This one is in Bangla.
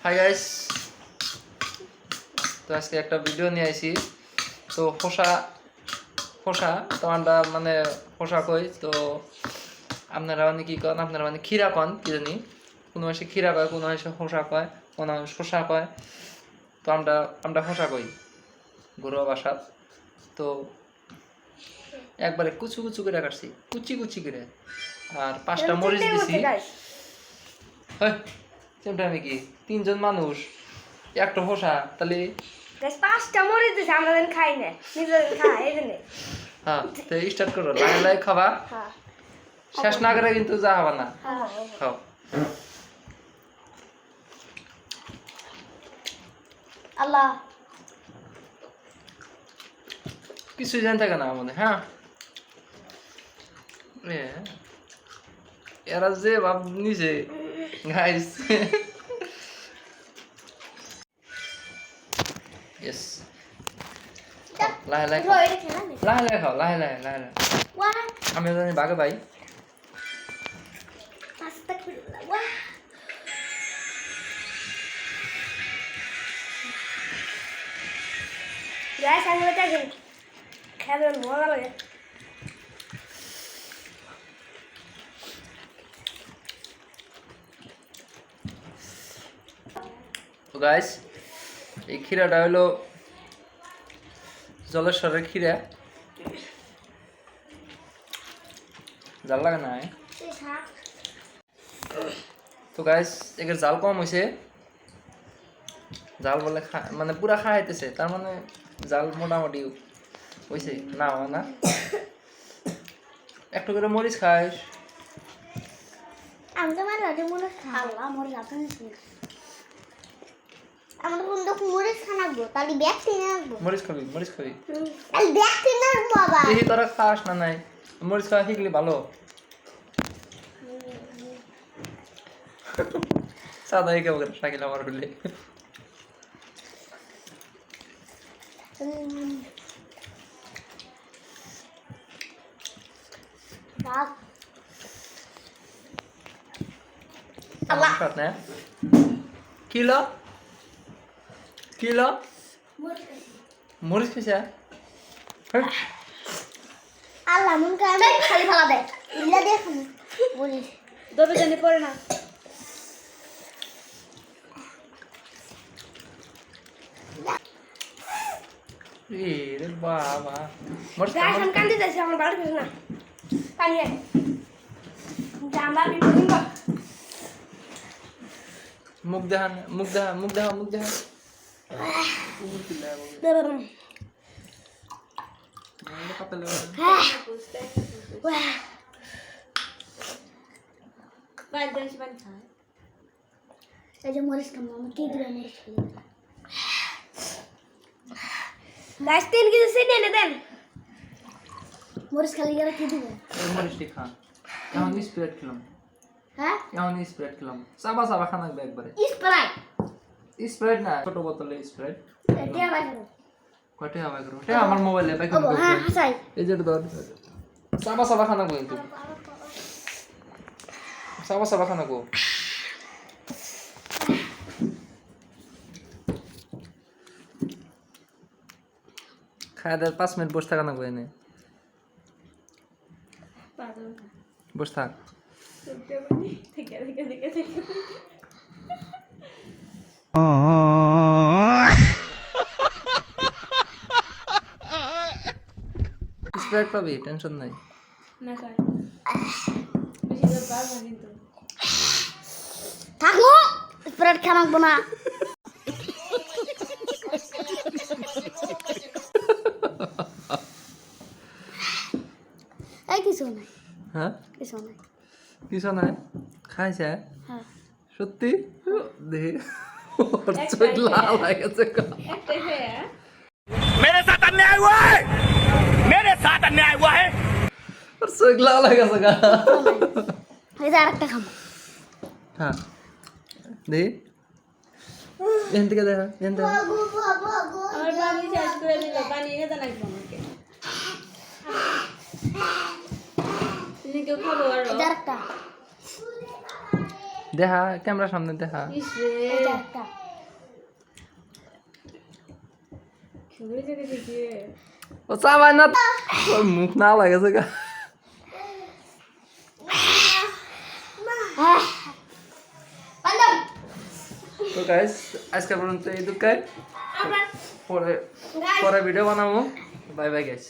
হাই গাইস, তো আজকে একটা ভিডিও নিয়ে আইছি। তো খোসা তো আমরা মানে খোসা কই, তো আপনারা মানে কি কন, আপনারা মানে খিরা কন কি জানি, কোনো মাসে খিরা কয়, কোনো মাসে খোসা কয়, কোনো মাসে শসা কয়। তো আমরা খোসা কই ঘরোয়া ভাষাত। তো একবারে কুচু কুচু করে কাটছি, কুচি কুচি করে, আর 5টা মরিচ দিছি। হয় সেমটা আমি কি 3জন মানুষ একটা খোসা, তাহলে 5টা মরিচ দিছে, আমরা দেন খাই না, নিজে খাই এই জন্য। হ্যাঁ, তো স্টার্ট করো, লাহে লাহে খাবা, হ্যাঁ শেষ না করে কিন্তু যা হবা না। হ্যাঁ খাও। আল্লাহ কিছু জান থাকে না আমাদের। হ্যাঁ, এরা যে ভাব নিছে গাইস। ইয়েস, লাহে লাহে খাও, লাহে লাহে খাও, লাহে লাহে লাহে লাহে। আমি জানি বাগে ভাই। গাইস আমি এটা খেলে মজা লাগে। তো গাইস, এই ক্ষীরাটা হলো জলেশ্বরের ক্ষীরা। জাল লাগে না। তো গাইস, এর জাল কম হয়েছে, জাল বলে মানে পুরা খাইতেছে, তার মানে জাল মোটামুটি হয়েছে না হয় না। একটু করে মরিচ খাইস। আমি তো মানে রাতে মনে খাওয়া আমার রাতে আমরা কিন্তু মরিচ খানাবো, তাহলে ব্যাগ কিনে আনবো। মরিচ খাবি, মরিচ খাবি, তাহলে ব্যাগ কিনে আনবো বাবা। দেখি তোরা খাস না নাই, মরিচ খাওয়া শিখলি ভালো। সাদা একে বকে শাকিল আমার হলে। আল্লাহ না কিলো কিলো মরিচ খাইছে। আল্লাহ মন করে খালি ফেলা দেয়, ইল্লা দেখুন মরিচ দবে জানি পড়ে না। রে বাবা, মরিচ গাইস আমি কান্দি যাইছি, আমার বাড়ি কিছু না পানি আয় জামা বিপদ মুখ দেখান, মুখ দেখা, মুখ দেখা, মুখ দেখা। এই যে মরিচ খাবো, আমি কি দিলাম মরিচ খাবো। গাইস 3 কেজি চিনি এনে দেন। মরিচ খালি গেলে কি দিব? মরিচটি খান। এখন স্প্রেড খেলাম, হ্যাঁ এখন স্প্রেড খেলাম, চাবা চাবা খান লাগবে একবারে। স্প্রাইট স্প্রেড না, ছোট বোতলে স্প্রেড। এটা বাই করো। কয়টা হবে করো, এটা আমার মোবাইলে বাই করে ওগো হ্যাঁ হাসাই। এই যে ধর, চাবা চাবা খান লাগবে, কিন্তু চাবা চাবা খান লাগবে। খায় 5 মিনিট বসে থাকা লাগবে, এনে বসে থাক। স্প্রেড পাবি, টেনশন নাই। থাকো স্প্রাইট খানাবো না। এই কিছু নাই, হ্যাঁ কিছু নাই। কিছু নাই, খাইছে হ্যাঁ সত্যি। দেখি চোখ লাল হয়ে গেছে। मेरे साथ अन्याय हुआ है, मेरे साथ अन्याय हुआ है। চোখ লাল হয়ে গেছে গা। এই যে আরেকটা খাবো। হ্যাঁ দেখি, এখান থেকে দেখা, এখান থেকে আমার পানি শেষ করে দিল, পানি এনে দেন একদম আমাকে। তুমি কেউ খাবো আর এই যে আরেকটা। দেখা ক্যামেরার সামনে দেখা ইস রে এটা একটা খেলে যেতে দেখি ও চাবাই না ওর মুখ না লাগেছে গা বান্দর তো গাইস আজকে পর্যন্ত এই দুঃখায় আমরা পরে ভিডিও বানাবো বাই বাই গাইস